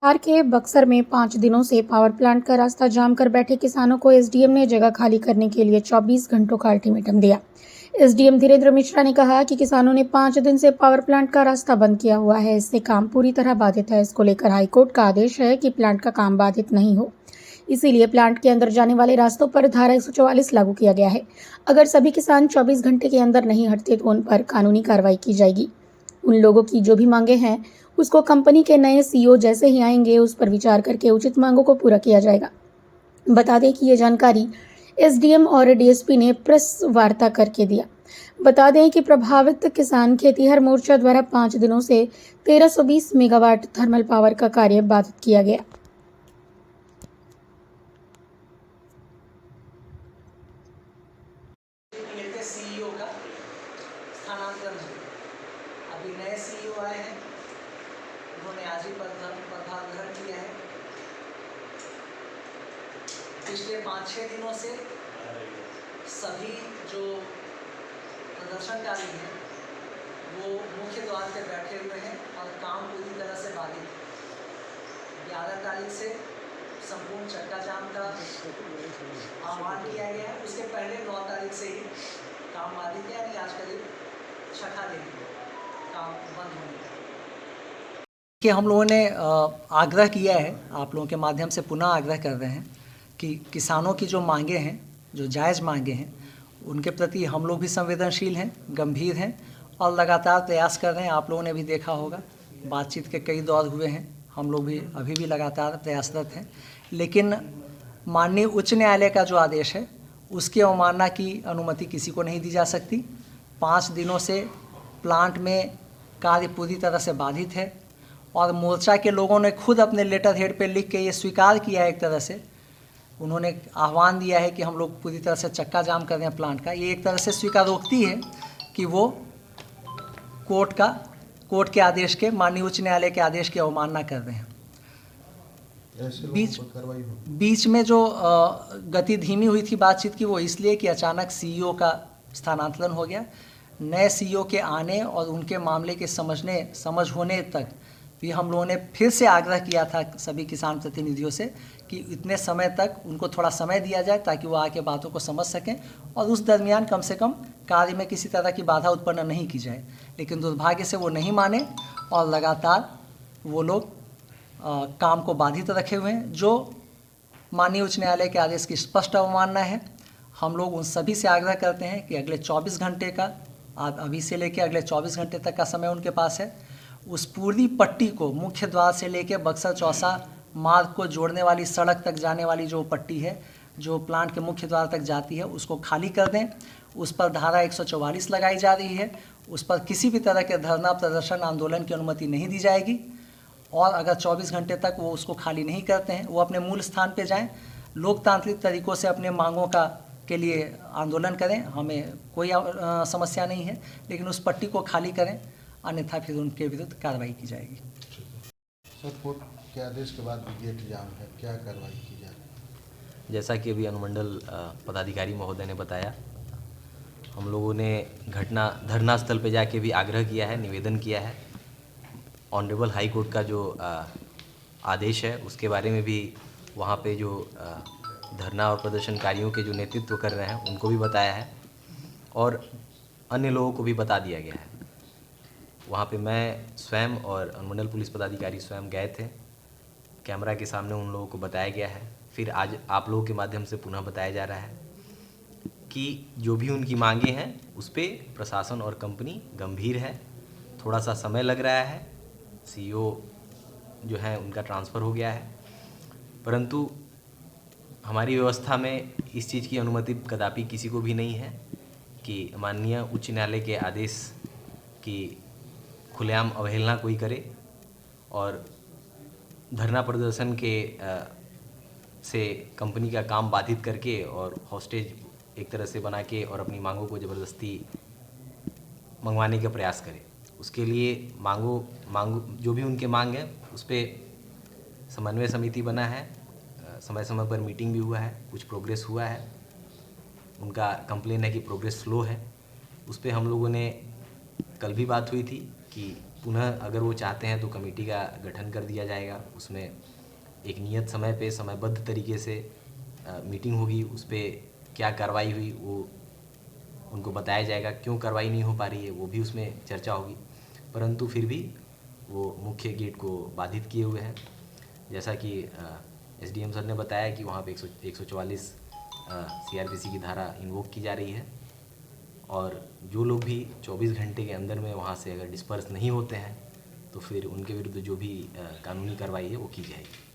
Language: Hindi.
बिहार के बक्सर में 5 दिनों से पावर प्लांट का रास्ता जाम कर बैठे किसानों को एसडीएम ने जगह खाली करने के लिए 24 घंटों का अल्टीमेटम दिया। एसडीएम धीरेन्द्र मिश्रा ने कहा कि किसानों ने 5 दिन से पावर प्लांट का रास्ता बंद किया हुआ है, इससे काम पूरी तरह बाधित है। इसको लेकर हाईकोर्ट का आदेश है कि प्लांट का काम बाधित नहीं हो, इसीलिए प्लांट के अंदर जाने वाले रास्तों पर धारा 144 लागू किया गया है। अगर सभी किसान 24 घंटे के अंदर नहीं हटते तो उन पर कानूनी कार्रवाई की जाएगी। उन लोगों की जो भी मांगे हैं उसको कंपनी के नए सीईओ जैसे ही आएंगे उस पर विचार करके उचित मांगों को पूरा किया जाएगा। बता दें कि ये जानकारी एसडीएम और डीएसपी ने प्रेस वार्ता करके दिया। बता दें कि प्रभावित किसान खेतीहर मोर्चा द्वारा 5 दिनों से 1320 मेगावाट थर्मल पावर का कार्य बाधित किया गया। सीईओ का स्थानांतरण है। अभी नए सीईओ आए हैं, उन्होंने आज ही पदभार ग्रहण किया है। पिछले 5-6 दिनों से सभी जो प्रदर्शनकारी हैं वो मुख्य द्वार पे बैठे हुए हैं और काम पूरी तरह से बाधित है। 11 तारीख से संपूर्ण चक्का जाम का आह्वान किया गया है। उसके पहले 9 तारीख से ही काम बाधित है, यानी आज करीब 6 दिन काम बंद होने का कि हम लोगों ने आग्रह किया है, आप लोगों के माध्यम से पुनः आग्रह कर रहे हैं कि किसानों की जो मांगे हैं, जो जायज़ मांगे हैं, उनके प्रति हम लोग भी संवेदनशील हैं, गंभीर हैं और लगातार प्रयास कर रहे हैं। आप लोगों ने भी देखा होगा, बातचीत के कई दौर हुए हैं, हम लोग भी अभी भी लगातार प्रयासरत हैं। लेकिन माननीय उच्च न्यायालय का जो आदेश है उसकी अवमानना की अनुमति किसी को नहीं दी जा सकती। 5 दिनों से प्लांट में कार्य पूरी तरह से बाधित है और मोर्चा के लोगों ने खुद अपने लेटर हेड पे लिख के ये स्वीकार किया है। एक तरह से उन्होंने आह्वान दिया है कि हम लोग पूरी तरह से चक्का जाम कर रहे हैं प्लांट का। ये एक तरह से स्वीकारोक्ति है कि वो कोर्ट के आदेश के, माननीय उच्च न्यायालय के आदेश की अवमानना कर रहे हैं। बीच में जो गति धीमी हुई थी बातचीत की, वो इसलिए कि अचानक सीईओ का स्थानांतरण हो गया। नए सीईओ के आने और उनके मामले के समझ होने तक भी हम लोगों ने फिर से आग्रह किया था सभी किसान प्रतिनिधियों से कि इतने समय तक उनको थोड़ा समय दिया जाए ताकि वो आके बातों को समझ सकें और उस दरमियान कम से कम कार्य में किसी तरह की बाधा उत्पन्न नहीं की जाए। लेकिन दुर्भाग्य से वो नहीं माने और लगातार वो लोग काम को बाधित रखे हुए हैं, जो माननीय उच्च न्यायालय के आदेश की स्पष्ट अवमानना है। हम लोग उन सभी से आग्रह करते हैं कि अगले 24 घंटे का, अभी से लेकर अगले 24 घंटे तक का समय उनके पास है। उस पूरी पट्टी को मुख्य द्वार से लेकर बक्सर चौसा मार्ग को जोड़ने वाली सड़क तक जाने वाली जो पट्टी है, जो प्लांट के मुख्य द्वार तक जाती है, उसको खाली कर दें। उस पर धारा 144 लगाई जा रही है। उस पर किसी भी तरह के धरना, प्रदर्शन, आंदोलन की अनुमति नहीं दी जाएगी। और अगर 24 घंटे तक वो उसको खाली नहीं करते हैं, वो अपने मूल स्थान पे जाएं, लोकतांत्रिक तरीक़ों से अपने मांगों के लिए आंदोलन करें। हमें कोई समस्या नहीं है, लेकिन उस पट्टी को खाली करें, अन्यथा फिर उनके विरुद्ध कार्रवाई की जाएगी। सर, कोर्ट के आदेश के बाद भी गेट जाम है, क्या कार्रवाई की जाए? जैसा कि अभी अनुमंडल पदाधिकारी महोदय ने बताया, हम लोगों ने धरना स्थल पर जाके भी आग्रह किया है, निवेदन किया है। ऑनरेबल हाई कोर्ट का जो आदेश है उसके बारे में भी वहाँ पे जो धरना और प्रदर्शनकारियों के जो नेतृत्व कर रहे हैं उनको भी बताया है और अन्य लोगों को भी बता दिया गया है। वहाँ पे मैं स्वयं और अनुमंडल पुलिस पदाधिकारी स्वयं गए थे, कैमरा के सामने उन लोगों को बताया गया है। फिर आज आप लोगों के माध्यम से पुनः बताया जा रहा है कि जो भी उनकी मांगे हैं उस पर प्रशासन और कंपनी गंभीर है। थोड़ा सा समय लग रहा है, सीईओ जो है उनका ट्रांसफ़र हो गया है, परंतु हमारी व्यवस्था में इस चीज़ की अनुमति कदापि किसी को भी नहीं है कि माननीय उच्च न्यायालय के आदेश की खुलेआम अवहेलना कोई करे और धरना प्रदर्शन के से कंपनी का काम बाधित करके और हॉस्टेज एक तरह से बना के और अपनी मांगों को ज़बरदस्ती मंगवाने का प्रयास करे। उसके लिए मांगो जो भी उनके मांग है उस पर समन्वय समिति बना है, समय समय पर मीटिंग भी हुआ है, कुछ प्रोग्रेस हुआ है। उनका कंप्लेन है कि प्रोग्रेस स्लो है। उस पर हम लोगों ने कल भी बात हुई थी कि पुनः अगर वो चाहते हैं तो कमेटी का गठन कर दिया जाएगा। उसमें एक नियत समय पे समयबद्ध तरीके से मीटिंग होगी, उस पर क्या कार्रवाई हुई वो उनको बताया जाएगा, क्यों कार्रवाई नहीं हो पा रही है वो भी उसमें चर्चा होगी। परंतु फिर भी वो मुख्य गेट को बाधित किए हुए हैं। जैसा कि एसडीएम सर ने बताया कि वहाँ पे 144 सीआरपीसी की धारा इन्वोक की जा रही है और जो लोग भी 24 घंटे के अंदर में वहाँ से अगर डिस्पर्स नहीं होते हैं तो फिर उनके विरुद्ध जो भी कानूनी कार्रवाई है वो की जाएगी।